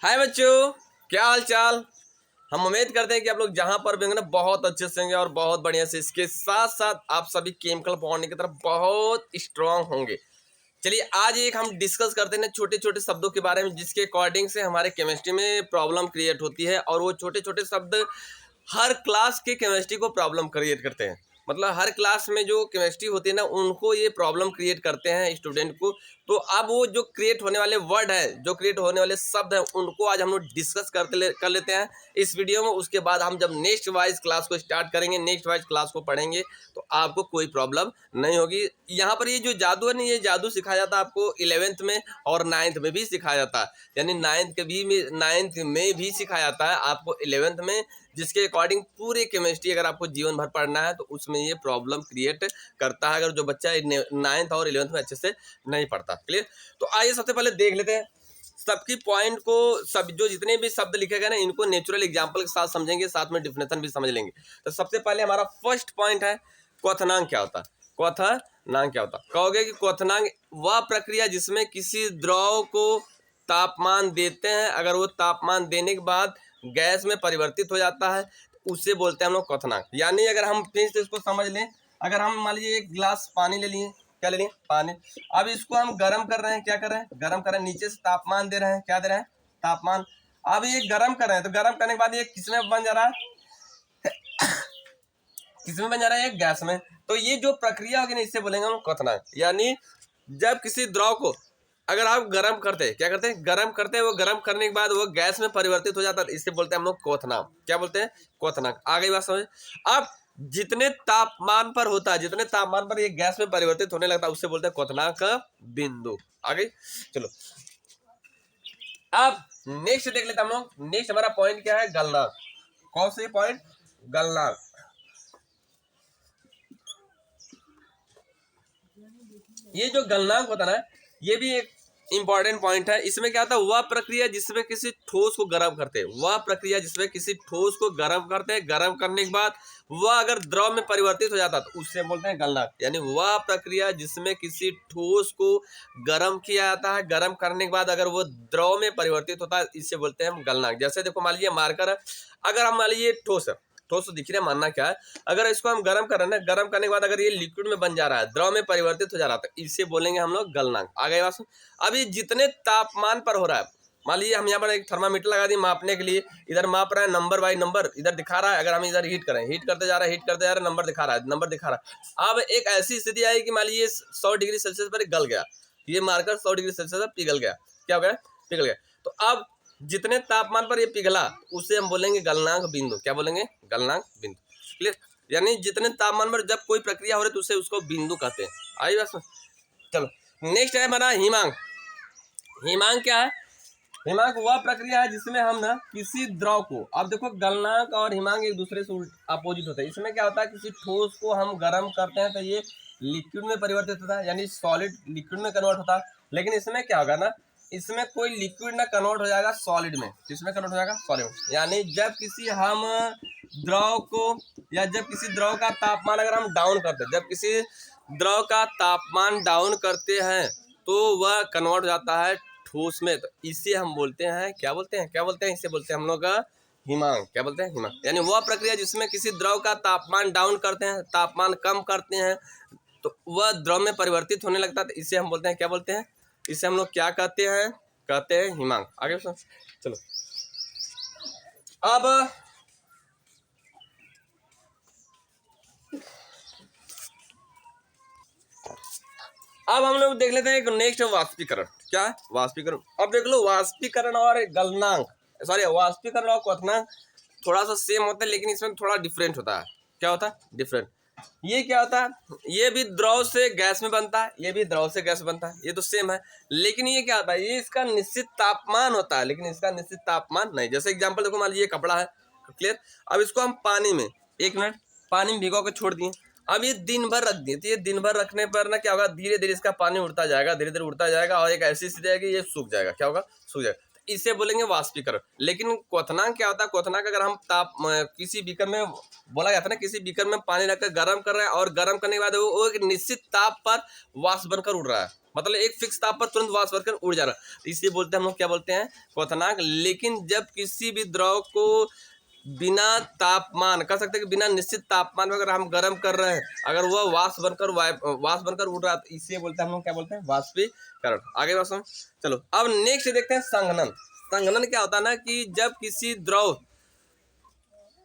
हाय बच्चों, क्या हाल चाल। हम उम्मीद करते हैं कि आप लोग जहां पर भी होंगे ना बहुत अच्छे से होंगे और बहुत बढ़िया से। इसके साथ साथ आप सभी केमिकल बॉन्डिंग की तरफ बहुत स्ट्रांग होंगे। चलिए आज एक हम डिस्कस करते हैं छोटे छोटे शब्दों के बारे में, जिसके अकॉर्डिंग से हमारे केमिस्ट्री में प्रॉब्लम क्रिएट होती है। और वो छोटे छोटे शब्द हर क्लास के केमिस्ट्री को प्रॉब्लम क्रिएट करते हैं। मतलब हर क्लास में जो केमिस्ट्री होती है ना, उनको ये प्रॉब्लम क्रिएट करते हैं स्टूडेंट को। तो अब वो जो क्रिएट होने वाले वर्ड है, जो क्रिएट होने वाले शब्द हैं, उनको आज हम लोग डिस्कस कर लेते हैं इस वीडियो में। उसके बाद हम जब नेक्स्ट वाइज क्लास को स्टार्ट करेंगे, नेक्स्ट वाइज क्लास को पढ़ेंगे, तो आपको कोई प्रॉब्लम नहीं होगी। यहाँ पर ये जो जादू है ना, ये जादू सिखाया जाता है आपको 11th में और 9th में भी सिखाया जाता है। यानी 9th में भी सिखाया जाता है आपको 11th में, जिसके अकॉर्डिंग पूरे केमिस्ट्री अगर आपको जीवन भर पढ़ना है तो उसमें ये प्रॉब्लम क्रिएट करता है, अगर जो बच्चा 9th और 11th में अच्छे से नहीं पढ़ता। क्लियर। तो आइए सबसे पहले देख लेते हैं सबकी पॉइंट को। सब जो जितने भी शब्द लिखे गए ना, इनको नेचुरल एग्जांपल के साथ समझेंगे, साथ में डिफिनेशन भी समझ लेंगे। तो सबसे पहले हमारा फर्स्ट पॉइंट है, क्वथनांक क्या होता है। क्वथनांक क्या होता है? कहोगे कि क्वथनांक वह प्रक्रिया जिसमें किसी द्रव को तापमान देते हैं, अगर वो तापमान देने के बाद गैस में परिवर्तित हो जाता है, उससे बोलते हैं हम लोग क्वथनांक। यानी अगर हम फिर से इसको समझ लें, अगर हम मान लीजिए एक गिलास पानी ले लिए, क्या ले लिए? पानी। अब इसको हम गर्म कर रहे हैं, क्या कर रहे हैं? गर्म कर रहे हैं, नीचे से तापमान दे रहे हैं, क्या दे रहे हैं? तापमान। अब ये गर्म कर रहे हैं, तो गर्म करने के बाद ये किसमें बन जा रहा है? किसमें बन जा रहा है? एक गैस में। तो ये जो प्रक्रिया होगी ना, इससे बोलेंगे हम क्वथनांक। यानी जब किसी द्रव को अगर आप गर्म करते हैं, क्या करते हैं? गर्म करते हैं, वो गर्म करने के बाद वो गैस में परिवर्तित हो जाता है, इससे बोलते हैं हम लोग क्वथनांक। क्या बोलते हैं? क्वथनांक। आ गई बात समझ? अब जितने तापमान पर होता है, जितने तापमान पर ये गैस में परिवर्तित होने लगता है, उससे बोलते हैं क्वथनांक बिंदु। आ गई। चलो अब नेक्स्ट देख लेते हैं हम लोग। नेक्स्ट हमारा पॉइंट क्या है? गलनांक। कौन से पॉइंट? गलनांक। ये जो गलनांक होता है ना, ये भी एक इंपॉर्टेंट पॉइंट है। इसमें क्या होता है? वह प्रक्रिया जिसमें किसी ठोस को गर्म करते हैं, वह प्रक्रिया जिसमें किसी ठोस को गर्म करते हैं, गर्म करने के बाद वह अगर द्रव में परिवर्तित हो जाता है, तो उससे बोलते हैं गलनांक। यानी वह प्रक्रिया जिसमें किसी ठोस को गर्म किया जाता है, गर्म करने के बाद अगर वो द्रव में परिवर्तित होता है, इससे बोलते हैं हम गलनांक। जैसे देखो, मान लीजिए मार्कर है, अगर हम मान लीजिए ठोस है, ठोस तो दिख रहा है, मानना क्या है? अगर इसको हम गर्म कर रहे हैं ना, गर्म करने के बाद अगर ये लिक्विड में बन जा रहा है, द्रव में परिवर्तित हो जा रहा है, तो इसे बोलेंगे हम लोग गलनांक। आ गई बात? अब ये जितने तापमान पर हो रहा है, मान लीजिए हम यहाँ पर एक थर्मामीटर लगा दिए मापने के लिए, इधर माप रहा है, नंबर बाई नंबर इधर दिखा रहा है। अगर हम इधर हीट करें, हीट करते जा रहा है, हीट करते जा रहा है, नंबर दिखा रहा है, नंबर दिखा रहा है। अब एक ऐसी स्थिति आई कि मान लीजिए 100 डिग्री सेल्सियस पर गल गया, ये मार्कर 100 डिग्री सेल्सियस पर पिघल गया। क्या हो गया? पिघल गया। तो अब जितने तापमान पर ये पिघला, उसे हम बोलेंगे गलनांक बिंदु। क्या बोलेंगे? गलनांक बिंदु। क्लियर। यानी जितने तापमान पर जब कोई प्रक्रिया हो रही है, तो उसे उसको बिंदु कहते हैं। आई बस। चलो नेक्स्ट है हमारा हिमांक। हिमांक क्या है? हिमांक वह प्रक्रिया है जिसमें हम ना किसी द्रव को, अब देखो गलनांक और हिमांक एक दूसरे से अपोजिट होता है। इसमें क्या होता है? किसी ठोस को हम गर्म करते हैं तो ये लिक्विड में परिवर्तित होता है, यानी सॉलिड लिक्विड में कन्वर्ट होता है। लेकिन इसमें क्या होगा ना, इसमें कोई लिक्विड ना कन्वर्ट हो जाएगा सॉलिड में। किसमें कन्वर्ट हो जाएगा? सॉलिड में। यानी जब किसी हम द्रव को, या जब किसी द्रव का तापमान अगर हम डाउन करते हैं, जब किसी द्रव का तापमान डाउन करते हैं, तो वह कन्वर्ट हो जाता है ठोस में। तो इसे हम बोलते हैं, क्या बोलते हैं? क्या बोलते हैं? इसे बोलते हैं हम लोग हिमांक। क्या बोलते हैं? हिमांक। यानी वह प्रक्रिया जिसमें किसी द्रव का तापमान डाउन करते हैं, तापमान कम करते हैं, तो वह द्रव में परिवर्तित होने लगता है, तो इसे हम बोलते हैं, क्या बोलते हैं? इसे हम लोग क्या कहते हैं? कहते हैं हिमांक। आगे चलो अब हम लोग देख लेते हैं एक नेक्स्ट वाष्पीकरण। क्या है? वाष्पीकरण। अब देख लो, वाष्पीकरण और गलनांक, सॉरी वाष्पीकरण और क्वथनांक थोड़ा सा सेम होता है, लेकिन इसमें थोड़ा डिफरेंट होता है। क्या होता है? डिफरेंट। ये क्या होता है? ये भी द्रव से गैस में बनता है, ये भी द्रव से गैस बनता है, ये तो सेम है। लेकिन ये क्या होता है? ये इसका निश्चित तापमान होता है, लेकिन इसका निश्चित तापमान नहीं। जैसे एग्जाम्पल देखो, मान लीजिए कपड़ा है, क्लियर। अब इसको हम पानी में 1 मिनट पानी में भिगो के छोड़ दिए। अब ये दिन भर रख दिए, तो ये दिन भर रखने पर ना क्या होगा? धीरे धीरे इसका पानी उड़ता जाएगा, धीरे धीरे उड़ता जाएगा, और एक ऐसी स्थिति है कि ये सूख जाएगा। क्या होगा? सूख जाएगा। इसे बोलेंगे वाष्पीकरण। लेकिन क्वथनांक क्या होता है? क्वथनांक अगर हम किसी बीकर में बोला जाता है ना, किसी बीकर में पानी रखकर गर्म कर रहे हैं और गर्म करने के बाद वो एक निश्चित ताप पर वाष्प बनकर उड़ रहा है, मतलब एक फिक्स ताप पर तुरंत वाष्प बनकर उड़ जा रहा है, तो इसलिए बोलते हैं हम लोग क्या बोलते हैं? क्वथनांक। लेकिन जब किसी भी द्रव को बिना तापमान, कह सकते हैं कि बिना निश्चित तापमान में अगर हम गर्म कर रहे हैं, अगर वह वाष्प बनकर उड़ रहा है, तो इसे बोलते हैं हम लोग क्या बोलते हैं? वाष्पीकरण। आगे बात सुन। चलो अब नेक्स्ट देखते हैं संघनन। संघनन क्या होता है ना कि जब किसी द्रव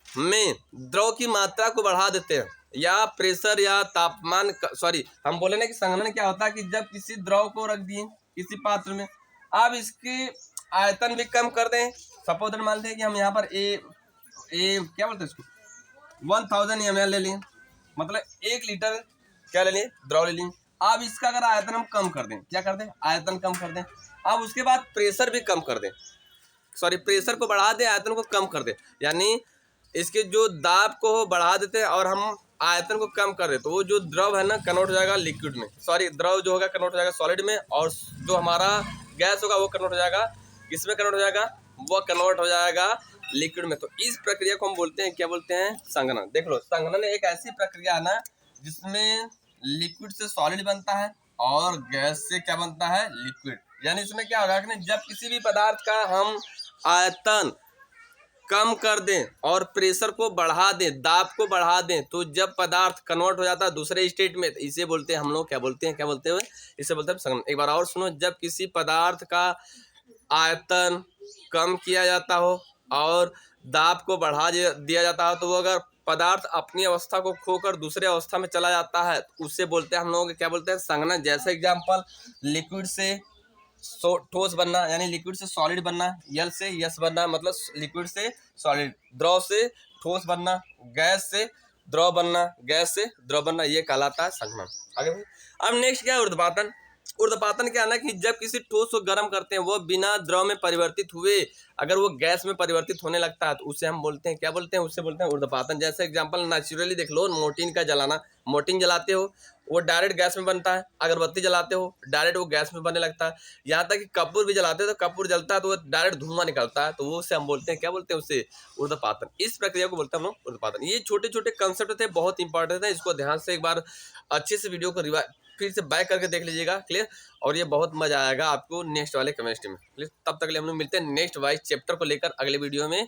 में द्रव की मात्रा को बढ़ा देते हैं या प्रेशर या तापमान, सॉरी हम बोले ना कि संघनन क्या होता है कि जब किसी द्रव को रख दिए किसी पात्र में, आप इसके आयतन भी कम कर दें। सपोज मानते हैं कि हम यहाँ पर ए क्या बोलते हैं इसको, 1000 ml ले लिए, मतलब 1 लीटर क्या ले लिए? द्रव ले लिए। अब इसका अगर आयतन हम कम कर दें, क्या कर दें? आयतन कम कर दें। अब उसके बाद प्रेशर भी कम कर दें, सॉरी प्रेशर को बढ़ा दें, आयतन को कम कर दें, यानी इसके जो दाब को बढ़ा देते हैं और हम आयतन को कम कर दें, तो वो जो द्रव है ना कन्वर्ट हो जाएगा लिक्विड में, सॉरी द्रव जो होगा कन्वर्ट हो जाएगा सॉलिड में, और जो हमारा गैस होगा वो कन्वर्ट हो जाएगा, किसमें कन्वर्ट हो जाएगा? वो कन्वर्ट हो जाएगा लिक्विड में। तो इस प्रक्रिया को हम बोलते हैं, क्या बोलते हैं? संघनन। देख लो, संघनन एक ऐसी प्रक्रिया है ना जिसमें लिक्विड से सॉलिड बनता है और गैस से क्या बनता है? लिक्विड। यानी इसमें क्या होगा कि जब किसी भी पदार्थ का हम आयतन कम कर दें और प्रेशर को बढ़ा दें, दाब को बढ़ा दें, तो जब पदार्थ कन्वर्ट हो जाता है दूसरे स्टेट में, तो इसे बोलते हैं हम लोग क्या बोलते हैं? क्या बोलते हैं? इसे बोलते हैं संघनन। एक बार और सुनो, जब किसी पदार्थ का आयतन कम किया जाता हो और दाब को बढ़ा दिया जाता हो, तो वो अगर पदार्थ अपनी अवस्था को खोकर दूसरे अवस्था में चला जाता है, तो उससे बोलते हैं हम लोग क्या बोलते हैं? संघनन। जैसे एग्जाम्पल, लिक्विड से ठोस बनना, यानी लिक्विड से सॉलिड बनना, यल से यस बनना, मतलब लिक्विड से सॉलिड, द्रव से ठोस बनना, गैस से द्रव बनना, गैस से द्रव बनना, ये कहलाता है संघनन। आगे अब नेक्स्ट क्या है? ऊर्ध्वपातन। ऊर्ध्वपातन क्या है ना कि जब किसी ठोस को गर्म करते हैं, वो बिना द्रव में परिवर्तित हुए अगर वो गैस में परिवर्तित होने लगता है, तो उसे हम बोलते हैं, क्या बोलते हैं? उसे बोलते हैं ऊर्ध्वपातन। जैसे एग्जांपल नेचुरली देख लो, मोर्टिन का जलाना, मोर्टिन जलाते हो वो डायरेक्ट गैस में बनता है, अगरबत्ती जलाते हो डायरेक्ट वो गैस में बनने लगता है, यहाँ तक कि कपूर भी जलाते हो तो कपूर जलता है तो वो डायरेक्ट धुआं निकलता है, तो वो से हम बोलते हैं, क्या बोलते हैं? उसे ऊर्ध्वपातन। इस प्रक्रिया को बोलते हैं हम लोग ऊर्ध्वपातन। ये छोटे छोटे कंसेप्ट थे, बहुत इंपॉर्टेंट है, इसको ध्यान से एक बार अच्छे से वीडियो को फिर से बैक करके देख लीजिएगा, क्लियर। और ये बहुत मजा आएगा आपको नेक्स्ट वाले केमिस्ट्री में, क्लियर। तब तक के लिए हम लोग मिलते हैं नेक्स्ट वाइज चैप्टर को लेकर अगले वीडियो में।